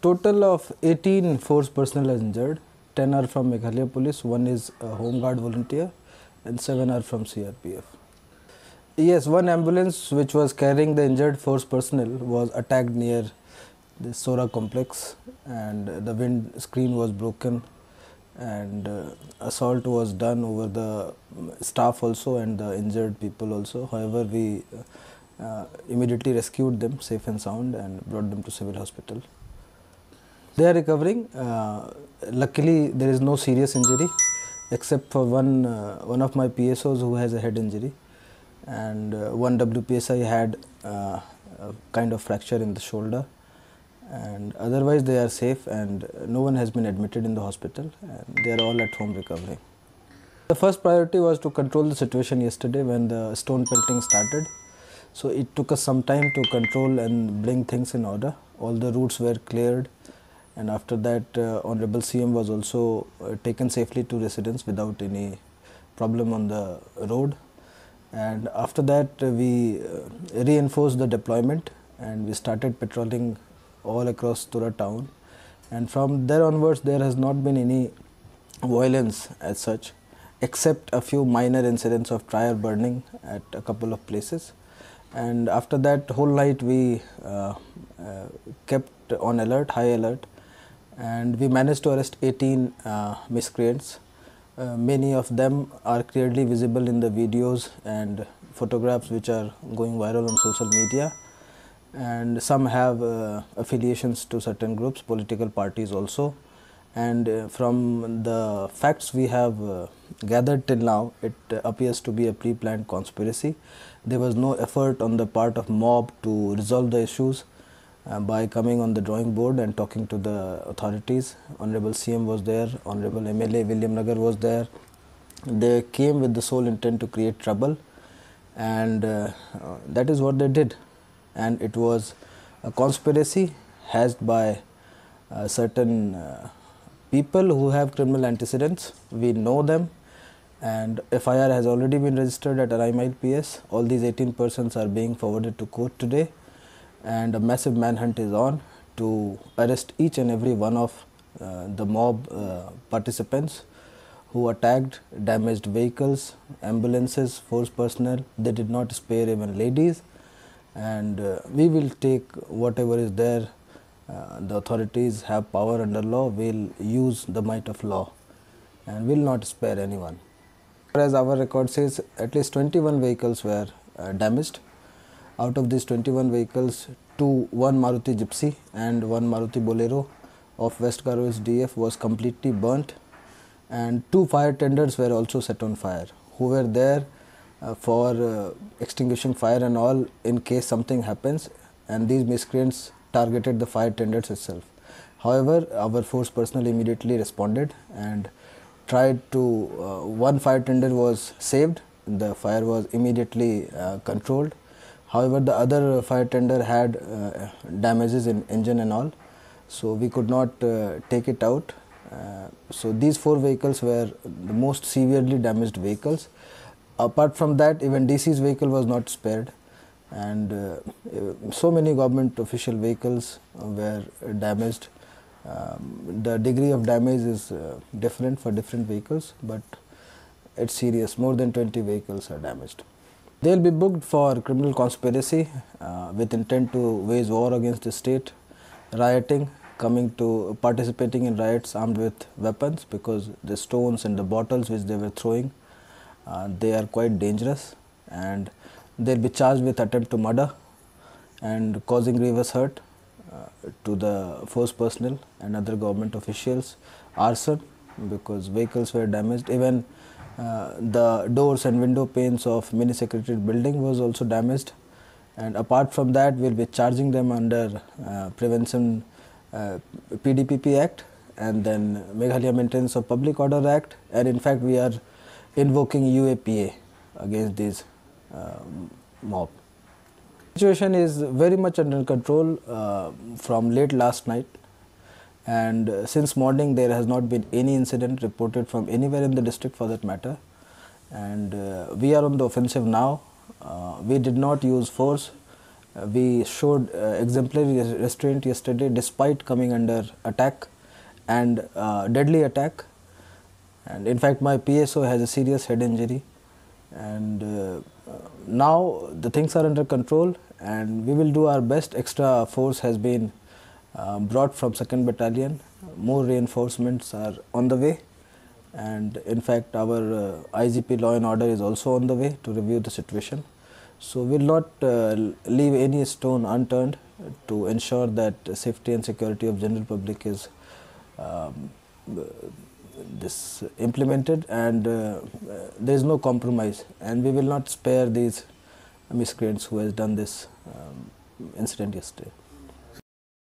Total of 18 force personnel are injured. 10 are from Meghalaya Police, 1 is a Home Guard volunteer, and 7 are from CRPF. Yes, one ambulance which was carrying the injured force personnel was attacked near the Tura complex, and the wind screen was broken, and assault was done over the staff also and the injured people also. However, we immediately rescued them safe and sound and brought them to civil hospital. They are recovering. Luckily, there is no serious injury except for one of my PSOs who has a head injury, and one WPSI had a kind of fracture in the shoulder, and otherwise they are safe and no one has been admitted in the hospital and they are all at home recovering. The first priority was to control the situation yesterday when the stone pelting started. So it took us some time to control and bring things in order. All the routes were cleared, and after that Honorable CM was also taken safely to residence without any problem on the road. And after that we reinforced the deployment and we started patrolling all across Tura town, and from there onwards there has not been any violence as such, except a few minor incidents of tire burning at a couple of places. And after that whole night we kept on alert, high alert, and we managed to arrest 18 miscreants. Many of them are clearly visible in the videos and photographs which are going viral on social media, and some have affiliations to certain groups, political parties also. And from the facts we have gathered till now, it appears to be a pre-planned conspiracy. There was no effort on the part of mob to resolve the issues by coming on the drawing board and talking to the authorities. Honorable CM was there, Honorable MLA William Nagar was there. They came with the sole intent to create trouble, and that is what they did. And it was a conspiracy hatched by certain people who have criminal antecedents. We know them, and FIR has already been registered at Araimile PS. All these 18 persons are being forwarded to court today, and a massive manhunt is on to arrest each and every one of the mob participants who attacked, damaged vehicles, ambulances, force personnel. They did not spare even ladies, and we will take whatever is there. The authorities have power under law. Will use the might of law and will not spare anyone. As our record says, at least 21 vehicles were damaged. Out of these 21 vehicles, one Maruti Gypsy and one Maruti Bolero of West Garo SDF was completely burnt, and 2 fire tenders were also set on fire, who were there for extinguishing fire and all in case something happens, and these miscreants targeted the fire tenders itself. However, our force personnel immediately responded and tried to, one fire tender was saved, the fire was immediately controlled. However, the other fire tender had damages in engine and all, so we could not take it out. So these 4 vehicles were the most severely damaged vehicles. Apart from that, even DC's vehicle was not spared, and so many government official vehicles were damaged. The degree of damage is different for different vehicles, but it's serious. More than 20 vehicles are damaged. They will be booked for criminal conspiracy with intent to wage war against the state, rioting, participating in riots armed with weapons, because the stones and the bottles which they were throwing, they are quite dangerous, and they will be charged with attempt to murder and causing grievous hurt to the force personnel and other government officials, arson because vehicles were damaged. Even the doors and window panes of mini secretariat building was also damaged, and apart from that we will be charging them under Prevention PDPP Act and then Meghalaya Maintenance of Public Order Act, and in fact we are invoking UAPA against these mob. Situation is very much under control from late last night, and since morning there has not been any incident reported from anywhere in the district for that matter, and we are on the offensive now. We did not use force We showed exemplary restraint yesterday despite coming under attack and deadly attack, and in fact my PSO has a serious head injury, and now the things are under control and we will do our best. Extra force has been brought from 2nd Battalion, more reinforcements are on the way, and in fact our IGP law and order is also on the way to review the situation. So we will not leave any stone unturned to ensure that safety and security of general public is implemented, and there is no compromise, and we will not spare these miscreants who has done this incident yesterday.